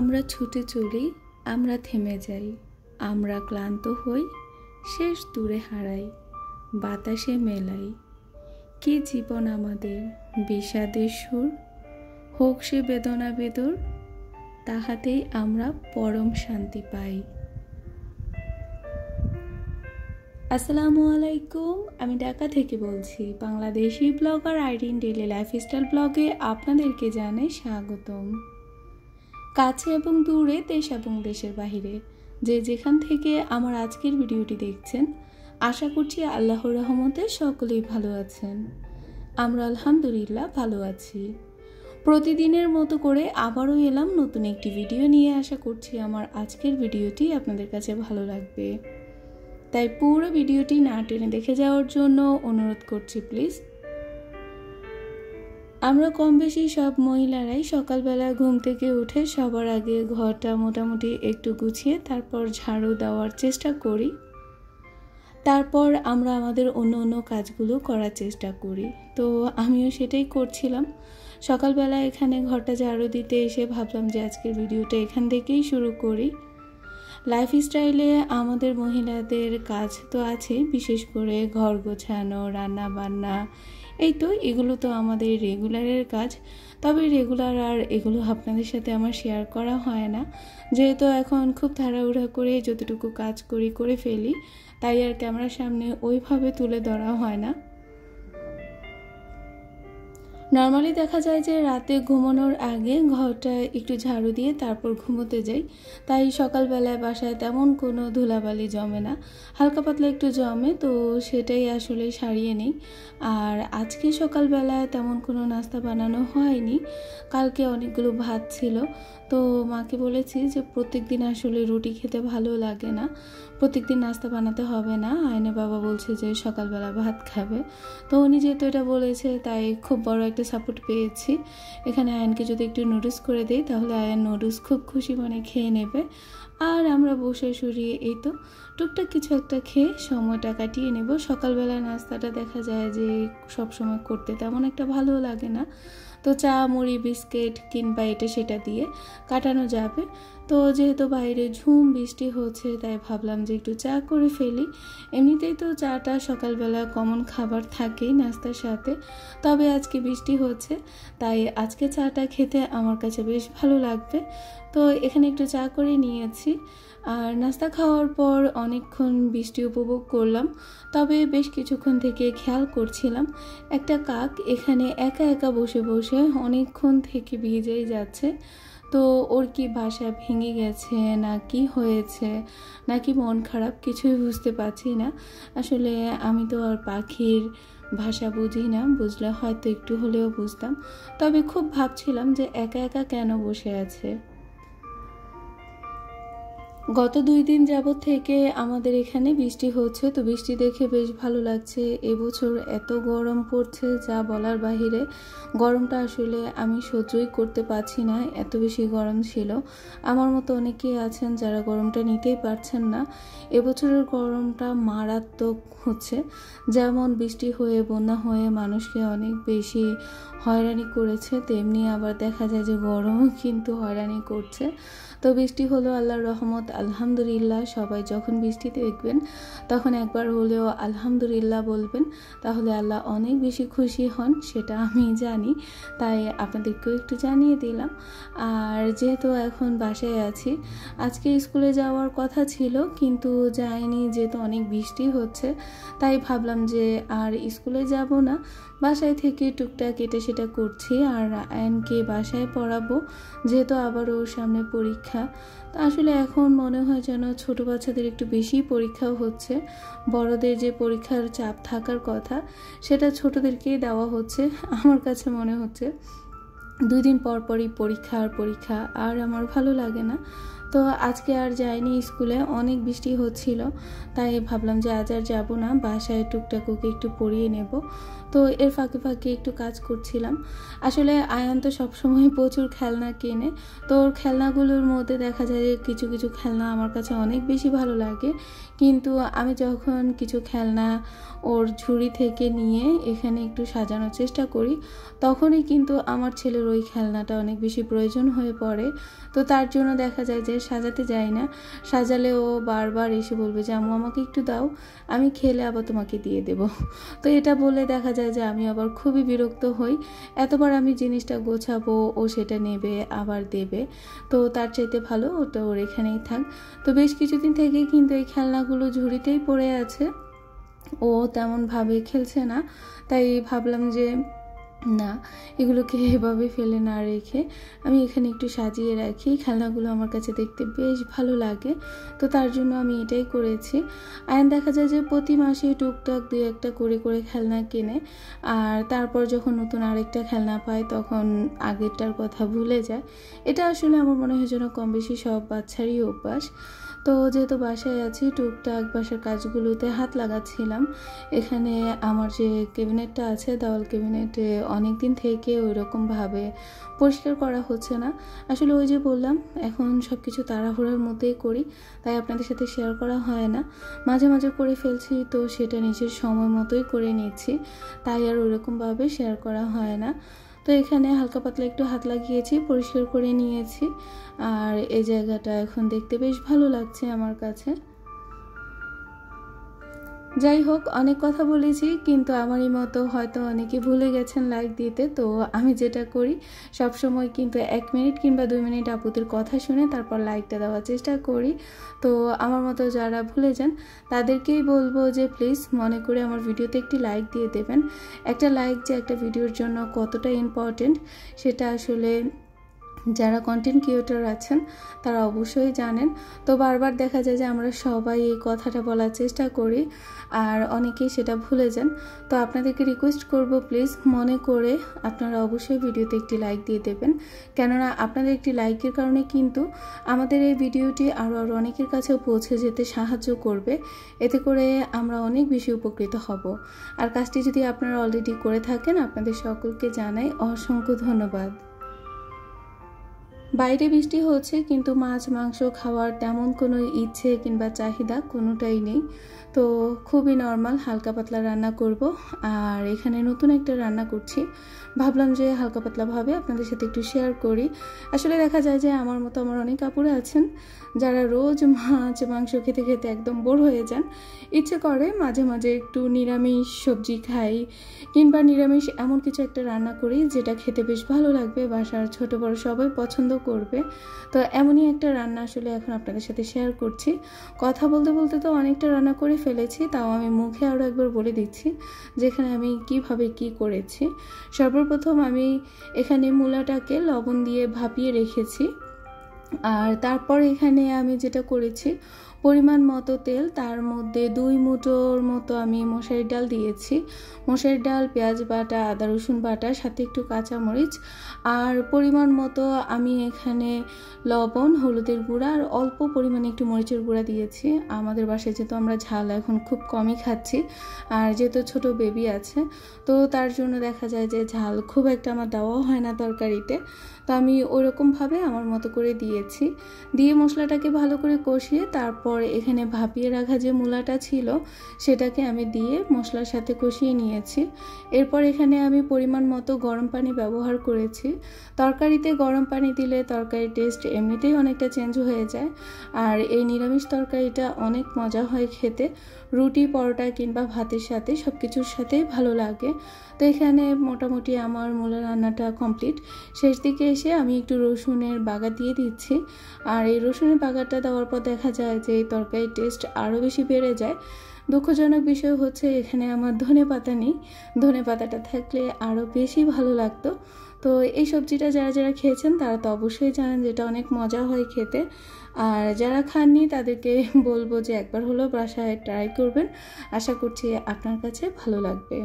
আমরা ছুটে চলি, আমরা থেমে যাই, আমরা ক্লান্ত হই, শেষ দূরে হারাই, বাতাসে মেলাই। কি জীবন আমাদের, বিষাদের সুর, হোক সে বেদনা বেদুর, তাহাতেই আমরা পরম শান্তি পাই। আসসালামু আলাইকুম, আমি ঢাকা থেকে বলছি। Bangladeshi blogger Irin daily lifestyle ব্লগে আপনাদেরকে জানাই স্বাগতম। কাছে এবং দূরে, দেশ এবং দেশের বাহিরে যে যেখান থেকে আমার আজকের ভিডিওটি দেখছেন, আশা করছি আল্লাহর রহমতে সকলেই ভালো আছেন। আমরা আলহামদুলিল্লাহ ভালো আছি। প্রতিদিনের মতো করে আবারও এলাম নতুন একটি ভিডিও নিয়ে। আশা করছি আমার আজকের ভিডিওটি আপনাদের কাছে ভালো লাগবে, তাই পুরো ভিডিওটি না টেনে দেখে যাওয়ার জন্য অনুরোধ করছি প্লিজ। আমরা কম বেশি সব মহিলারাই সকালবেলা ঘুম থেকে উঠে সবার আগে ঘরটা মোটামুটি একটু গুছিয়ে তারপর ঝাড়ু দেওয়ার চেষ্টা করি। তারপর আমরা আমাদের অন্য অন্য কাজগুলো করার চেষ্টা করি। তো আমিও সেটাই করছিলাম। সকালবেলা এখানে ঘরটা ঝাড়ু দিতে এসে ভাবলাম যে আজকের ভিডিওটা এখান থেকেই শুরু করি। লাইফস্টাইলে আমাদের মহিলাদের কাজ তো আছে, বিশেষ করে ঘর গোছানো, রান্না বান্না, এই তো এগুলো তো আমাদের রেগুলারের কাজ। তবে রেগুলার আর এগুলো আপনাদের সাথে আমার শেয়ার করা হয় না, যেহেতু এখন খুব তাড়াহুড়া করে যতটুকু কাজ করে ফেলি, তাই আর ক্যামেরার সামনে ওইভাবে তুলে ধরা হয় না। নর্মালি দেখা যায় যে রাতে ঘুমানোর আগে ঘরটা একটু ঝাড়ু দিয়ে তারপর ঘুমোতে যাই, তাই সকালবেলায় বাসায় তেমন কোনো ধুলাবালি জমে না, হালকা পাতলা একটু জমে, তো সেটাই আসলে সারিয়ে নিই। আর আজকে সকালবেলায় তেমন কোনো নাস্তা বানানো হয়নি, কালকে অনেকগুলো ভাত ছিল। তো মাকে বলেছি যে প্রত্যেক দিন আসলে রুটি খেতে ভালো লাগে না, প্রত্যেক দিন নাস্তা বানাতে হবে না। আয়নের বাবা বলছে যে সকালবেলা ভাত খাবে, তো উনি যেহেতু এটা বলেছে তাই খুব বড় একটা সাপোর্ট পেয়েছি। এখানে আয়নকে যদি একটু নুডলস করে দিই তাহলে আয়ন নুডলস খুব খুশি মনে খেয়ে নেবে। আর আমরা বসে সরিয়ে এই তো টুকটাক কিছু একটা খেয়ে সময়টা কাটিয়ে নেব। সকালবেলা নাস্তাটা দেখা যায় যে সব সময় করতে তেমন একটা ভালো লাগে না, তো চা, মুড়ি, বিস্কিট কিংবা এটা সেটা দিয়ে কাটানো যাবে। তো যেহেতু বাইরে ঝুম বৃষ্টি হচ্ছে, তাই ভাবলাম যে একটু চা করে ফেলি। এমনিতেই তো চাটা সকালবেলা কমন খাবার থাকেই নাস্তার সাথে, তবে আজকে বৃষ্টি হচ্ছে তাই আজকে চাটা খেতে আমার কাছে বেশ ভালো লাগবে। তো এখানে একটু চা করে নিয়েছি। আর নাস্তা খাওয়ার পর অনেকক্ষণ বৃষ্টি উপভোগ করলাম, তবে বেশ কিছুক্ষণ থেকে খেয়াল করছিলাম একটা কাক এখানে একা একা বসে বসে অনেকক্ষণ থেকে ভিজেই যাচ্ছে। তো ওর কি বাসা ভেঙে গেছে না কি হয়েছে, নাকি মন খারাপ, কিছুই বুঝতে পারছি না। আসলে আমি তো আর পাখির ভাষা বুঝি না, বুঝলে হয়তো একটু হলেও বুঝতাম। তবে খুব ভাবছিলাম যে একা একা কেন বসে আছে। গত 2 দিন যাবত থেকে আমাদের এখানে বৃষ্টি হচ্ছে, তো বৃষ্টি দেখে বেশ ভালো লাগছে। এবছর এত গরম পড়ছে যা বলার বাহিরে। গরমটা আসলে আমি সহ্যই করতে পারছি না, এত বেশি গরম ছিল। আমার মতো অনেকেই আছেন যারা গরমটা নিতেই পারছেন না। এবছরের গরমটা মারাত্মক হচ্ছে, যেমন বৃষ্টি হয়ে বন্যা হয়ে মানুষকে অনেক বেশি হয়রানি করেছে, তেমনি আবার দেখা যায় যে গরমও কিন্তু হয়রানি করছে। তো বৃষ্টি হলো আল্লাহর রহমত, আলহামদুলিল্লাহ। সবাই যখন বৃষ্টিতে দেখবেন তখন একবার হলেও আলহামদুলিল্লাহ বলবেন, তাহলে আল্লাহ অনেক বেশি খুশি হন, সেটা আমি জানি, তাই আপনাদেরকেও একটু জানিয়ে দিলাম। আর যেহেতু এখন বাসায় আছি, আজকে স্কুলে যাওয়ার কথা ছিল কিন্তু যাইনি, যেহেতু অনেক বৃষ্টি হচ্ছে, তাই ভাবলাম যে আর স্কুলে যাব না, বাসায় থেকে টুকটাক এটা সেটা করছি। আর আয়নকে বাসায় পড়াবো, যেহেতু আবার ওর সামনে পরীক্ষা। তো আসলে এখন মনে হয় যেন ছোট বাচ্চাদের একটু বেশি পরীক্ষাও হচ্ছে, বড়দের যে পরীক্ষার চাপ থাকার কথা সেটা ছোটদেরকেই দেওয়া হচ্ছে। আমার কাছে মনে হচ্ছে 2 দিন পর পরই পরীক্ষা আর পরীক্ষা, আর আমার ভালো লাগে না। তো আজকে আর যাইনি স্কুলে, অনেক বৃষ্টি হচ্ছিল, তাই ভাবলাম যে আজ আর যাবো না, বাসায় টুকটাক ওকে একটু পড়িয়ে নেব। তো এর ফাঁকে ফাঁকে একটু কাজ করছিলাম। আসলে আয়ান তো সবসময় প্রচুর খেলনা কেনে, তো ওর খেলনাগুলোর মধ্যে দেখা যায় যে কিছু কিছু খেলনা আমার কাছে অনেক বেশি ভালো লাগে, কিন্তু আমি যখন কিছু খেলনা ওর ঝুড়ি থেকে নিয়ে এখানে একটু সাজানোর চেষ্টা করি, তখনই কিন্তু আমার ছেলের ওই খেলনাটা অনেক বেশি প্রয়োজন হয়ে পড়ে। তো তার জন্য দেখা যায় যে সাজাতে যাই না, সাজালে ও বারবার এসে বলবে যে আম্মু আমাকে একটু দাও, আমি খেলে আবার তোমাকে দিয়ে দেব। তো এটা বলে দেখা যায় যে আমি আবার খুবই বিরক্ত হই, এতবার আমি জিনিসটা গোছাবো, ও সেটা নেবে আবার দেবে। তো তার চাইতে ভালো ওটা ওর এখানেই থাক। তো বেশ কিছুদিন থেকে কিন্তু এই খেলনাগুলো ঝুড়িতেই পড়ে আছে, ও তেমনভাবে খেলছে না, তাই ভাবলাম যে না, এগুলোকে এভাবে ফেলে না রেখে আমি এখানে একটু সাজিয়ে রাখি। খেলনাগুলো আমার কাছে দেখতে বেশ ভালো লাগে, তো তার জন্য আমি এটাই করেছি। আয়ন দেখা যায় যে প্রতি মাসে টুকটাক 2-1টা করে করে খেলনা কেনে, আর তারপর যখন নতুন আরেকটা খেলনা পায় তখন আগেরটার কথা ভুলে যায়। এটা আসলে আমার মনে হয় যেন কম বেশি সব বাচ্চারই অভ্যাস। তো যেহেতু বাসায় আছি, টুকটাক বাসার কাজগুলোতে হাত লাগাচ্ছিলাম। এখানে আমার যে ক্যাবিনেটটা আছে, দেওয়াল ক্যাবিনেটে অনেক দিন থেকে ওইরকমভাবে পরিষ্কার করা হচ্ছে না। আসলে ওই যে বললাম, এখন সব কিছু তাড়াহুড়োর মধ্যেই করি, তাই আপনাদের সাথে শেয়ার করা হয় না। মাঝে মাঝে করে ফেলছি, তো সেটা নিজের সময় মতোই করে নিচ্ছি, তাই আর ওইরকমভাবে শেয়ার করা হয় না। তো এখানে হালকা পাতলা একটু হাত লাগিয়েছি, পরিষ্কার করে নিয়েছি, আর এই জায়গাটা এখন দেখতে বেশ ভালো লাগছে আমার কাছে। যাই হোক, অনেক কথা বলেছি, কিন্তু আমারই মতো হয়তো অনেকে ভুলে গেছেন লাইক দিতে। তো আমি যেটা করি, সব সময় কিন্তু 1 মিনিট কিংবা 2 মিনিট আপুদের কথা শুনে তারপর লাইকটা দেওয়ার চেষ্টা করি। তো আমার মতো যারা ভুলে যান তাদেরকেই বলবো যে প্লিজ মনে করে আমার ভিডিওতে একটি লাইক দিয়ে দেবেন। একটা লাইক যে একটা ভিডিওর জন্য কতটা ইম্পর্টেন্ট, সেটা আসলে যারা কন্টেন্ট ক্রিয়েটর আছেন তারা অবশ্যই জানেন। তো বারবার দেখা যায় যে আমরা সবাই এই কথাটা বলার চেষ্টা করি, আর অনেকেই সেটা ভুলে যান। তো আপনাদেরকে রিকোয়েস্ট করব, প্লিজ মনে করে আপনারা অবশ্যই ভিডিওতে একটি লাইক দিয়ে দেবেন, কেননা আপনাদের একটি লাইকের কারণে কিন্তু আমাদের এই ভিডিওটি আরও অনেকের কাছেও পৌঁছে যেতে সাহায্য করবে। এতে করে আমরা অনেক বেশি উপকৃত হব। আর কাজটি যদি আপনারা অলরেডি করে থাকেন, আপনাদের সকলকে জানাই অসংখ্য ধন্যবাদ। বাইরে বৃষ্টি হচ্ছে, কিন্তু মাছ মাংস খাওয়ার তেমন কোনো ইচ্ছে কিংবা চাহিদা কোনোটাই নেই। তো খুবই নর্মাল হালকা পাতলা রান্না করব, আর এখানে নতুন একটা রান্না করছি, ভাবলাম যে হালকা পাতলাভাবে আপনাদের সাথে একটু শেয়ার করি। আসলে দেখা যায় যে আমার মতো আমার অনেক কাপড় আছেন যারা রোজ মাছ মাংস খেতে খেতে একদম বোর হয়ে যান। ইচ্ছে করে মাঝে মাঝে একটু নিরামিষ সবজি খাই, কিংবা নিরামিষ এমন কিছু একটা রান্না করি যেটা খেতে বেশ ভালো লাগবে, বাসার ছোট বড় সবাই পছন্দ করবে। তো এমনই একটা রান্না আসলে এখন আপনাদের সাথে শেয়ার করছি। কথা বলতে বলতে তো অনেকটা রান্না করে ফেলেছি, তাও আমি মুখে আরও একবার বলে দিচ্ছি যেখানে আমি কিভাবে কি করেছি। সর্বপ্রথম আমি এখানে মূলাটাকে লবণ দিয়ে ভাপিয়ে রেখেছি, আর তারপর এখানে আমি যেটা করেছি, পরিমাণ মতো তেল, তার মধ্যে 2 মুঠোর মতো আমি মশারির ডাল দিয়েছি। মশারির ডাল, পেঁয়াজ বাটা, আদা রসুন বাটা, সাথে একটু কাঁচামরিচ, আর পরিমাণ মতো আমি এখানে লবণ, হলুদের গুঁড়া আর অল্প পরিমাণে একটু মরিচের গুঁড়া দিয়েছি। আমাদের বাসায় যেহেতু আমরা ঝাল এখন খুব কমই খাচ্ছি, আর যেহেতু ছোট বেবি আছে, তো তার জন্য দেখা যায় যে ঝাল খুব একটা আমার দেওয়া হয় না তরকারিতে। তো আমি ওইরকমভাবে আমার মতো করে দিয়েছি, দিয়ে মশলাটাকে ভালো করে কষিয়ে তারপর এখানে ভাপিয়ে রাখা যে মূলাটা ছিল সেটাকে আমি দিয়ে মশলার সাথে কষিয়ে নিয়েছি। এরপর এখানে আমি পরিমাণ মতো গরম পানি ব্যবহার করেছি। তরকারিতে গরম পানি দিলে তরকারির টেস্ট এমনিতেই অনেকটা চেঞ্জ হয়ে যায়, আর এই নিরামিষ তরকারিটা অনেক মজা হয় খেতে, রুটি পরোটা কিংবা ভাতের সাথে সব কিছুর সাথেই ভালো লাগে। তো এখানে মোটামুটি আমার মূলা রান্নাটা কমপ্লিট। শেষ দিকে এসে আমি একটু রসুনের বাগা দিয়ে দিচ্ছি, আর এই রসুনের বাগাটা দেওয়ার পর দেখা যায় যে এই তরকারির টেস্ট আরও বেশি বেড়ে যায়। দুঃখজনক বিষয় হচ্ছে এখানে আমার ধনেপাতা নেই, ধনেপাতাটা থাকলে আরও বেশি ভালো লাগতো। তো এই সবজিটা যারা যারা খেয়েছেন তারা তো অবশ্যই জানেন যেটা অনেক মজা হয় খেতে, আর যারা খাননি তাদেরকে বলবো যে একবার হলেও বাসায় ট্রাই করবেন, আশা করছি আপনার কাছে ভালো লাগবে।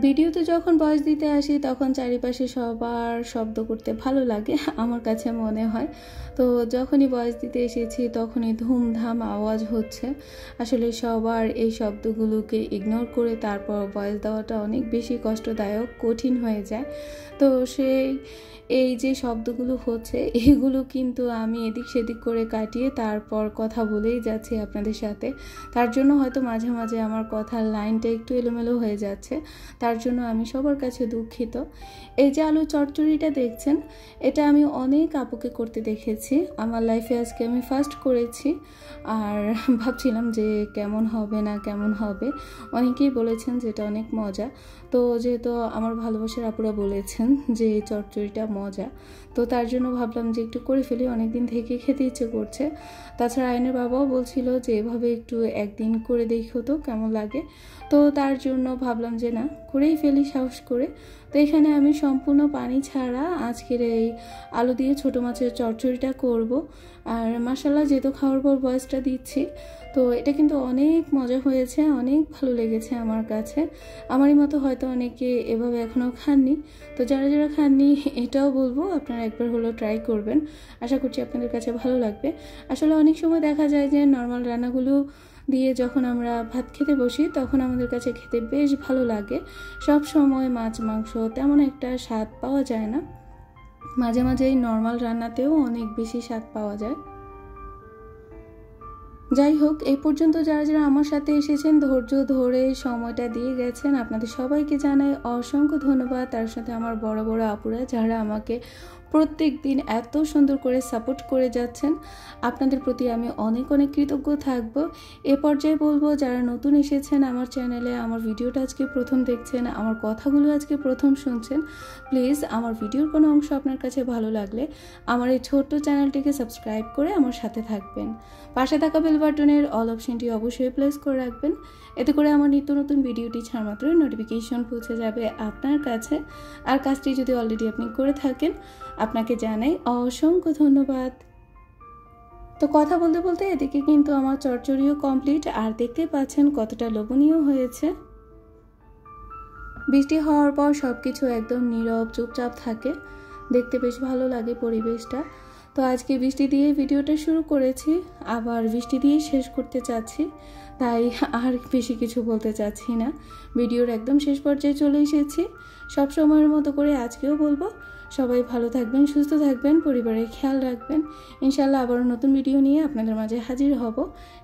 ভিডিওতে যখন ভয়েস দিতে আসি তখন চারিপাশে সবার শব্দ করতে ভালো লাগে আমার কাছে মনে হয়। তো যখনই ভয়েস দিতে এসেছি তখনই ধুমধাম আওয়াজ হচ্ছে। আসলে সবার এই শব্দগুলোকে ইগনোর করে তারপর ভয়েস দেওয়াটা অনেক বেশি কষ্টদায়ক, কঠিন হয়ে যায়। তো এই যে শব্দগুলো হচ্ছে এগুলো কিন্তু আমি এদিক সেদিক করে কাটিয়ে তারপর কথা বলেই যাচ্ছি আপনাদের সাথে। তার জন্য হয়তো মাঝে মাঝে আমার কথার লাইনটা একটু এলোমেলো হয়ে যাচ্ছে, তার জন্য আমি সবার কাছে দুঃখিত। এই যে আলু চচ্চড়িটা দেখছেন, এটা আমি অনেক আপুকে করতে দেখেছি। আমার লাইফে আজকে আমি ফার্স্ট করেছি, আর ভাবছিলাম যে কেমন হবে না কেমন হবে। অনেকেই বলেছেন যে এটা অনেক মজা। তো যেহেতু আমার ভালোবাসার আপুরা বলেছেন যে চচ্চড়িটা মজা, তো তার জন্য ভাবলাম যে একটু করে ফেলি, অনেকদিন থেকে খেতে ইচ্ছে করছে। তাছাড়া আইনের বাবাও বলছিল যে এভাবে একটু একদিন করে দেখো তো কেমন লাগে। তো তার জন্য ভাবলাম যে না, করেই ফেলি সাহস করে। তো এখানে আমি সম্পূর্ণ পানি ছাড়া আজকের এই আলু দিয়ে ছোটো মাছের চচ্চড়িটা করব। আর মাশাআল্লাহ যেহেতু খাওয়ার পর ভয়েসটা দিচ্ছি, তো এটা কিন্তু অনেক মজা হয়েছে, অনেক ভালো লেগেছে আমার কাছে। আমারই মতো হয়তো অনেকে এভাবে এখনও খাননি। তো যারা যারা খাননি এটাও বলবো আপনারা একবার হলেও ট্রাই করবেন, আশা করছি আপনাদের কাছে ভালো লাগবে। আসলে অনেক সময় দেখা যায় যে নর্মাল রান্নাগুলো দিয়ে যখন আমরা ভাত খেতে বসি তখন আমাদের কাছে খেতে বেশ ভালো লাগে। সব সময় মাছ মাংস তেমন একটা স্বাদ পাওয়া যায় না, মাঝে মাঝে এই নর্মাল রান্নাতেও অনেক বেশি স্বাদ পাওয়া যায়। যাই হোক, এই পর্যন্ত যারা যারা আমার সাথে এসেছেন, ধৈর্য ধরে সময়টা দিয়ে গেছেন, আপনাদের সবাইকে জানাই অসংখ্য ধন্যবাদ। তার সাথে আমার বড় বড় আপুরা যারা আমাকে প্রত্যেক দিন এত সুন্দর করে সাপোর্ট করে যাচ্ছেন, আপনাদের প্রতি আমি অনেক অনেক কৃতজ্ঞ থাকব। এ পর্যায়ে বলবো যারা নতুন এসেছেন আমার চ্যানেলে, আমার ভিডিওটা আজকে প্রথম দেখছেন, আমার কথাগুলো আজকে প্রথম শুনছেন, প্লিজ আমার ভিডিওর কোনো অংশ আপনার কাছে ভালো লাগলে আমার এই ছোট্ট চ্যানেলটিকে সাবস্ক্রাইব করে আমার সাথে থাকবেন। পাশে থাকা বেল বাটনের অল অপশনটি অবশ্যই প্রেস করে রাখবেন, এতে করে আমার নিত্য নতুন ভিডিওটি ছাড়া মাত্রই নোটিফিকেশন পৌঁছে যাবে আপনার কাছে। আর কাজটি যদি অলরেডি আপনি করে থাকেন, আপনাকে জানাই অসংখ্য ধন্যবাদ। তো কথা বলতে বলতে এদিকে কিন্তু আমার চচ্চড়িও কমপ্লিট, আর দেখতে পাচ্ছেন কতটা লোভনীয় হয়েছে। বৃষ্টি হওয়ার পর সব কিছু একদম নীরব চুপচাপ থাকে, দেখতে বেশ ভালো লাগে পরিবেশটা। তো আজকে বৃষ্টি দিয়ে ভিডিওটা শুরু করেছি, আবার বৃষ্টি দিয়ে শেষ করতে চাচ্ছি, তাই আর বেশি কিছু বলতে চাচ্ছি না। ভিডিওর একদম শেষ পর্যায়ে চলে এসেছি। সব সময়ের মতো করে আজকেও বলবো, সবাই ভালো থাকবেন, সুস্থ থাকবেন, পরিবারের খেয়াল রাখবেন। ইনশাল্লাহ আবারও নতুন ভিডিও নিয়ে আপনাদের মাঝে হাজির হব।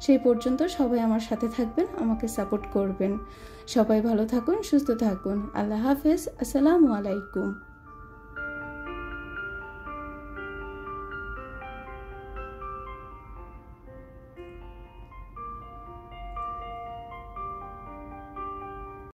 সেই পর্যন্ত সবাই আমার সাথে থাকবেন, আমাকে সাপোর্ট করবেন। সবাই ভালো থাকুন, সুস্থ থাকুন। আল্লাহ হাফেজ, আসসালামু আলাইকুম।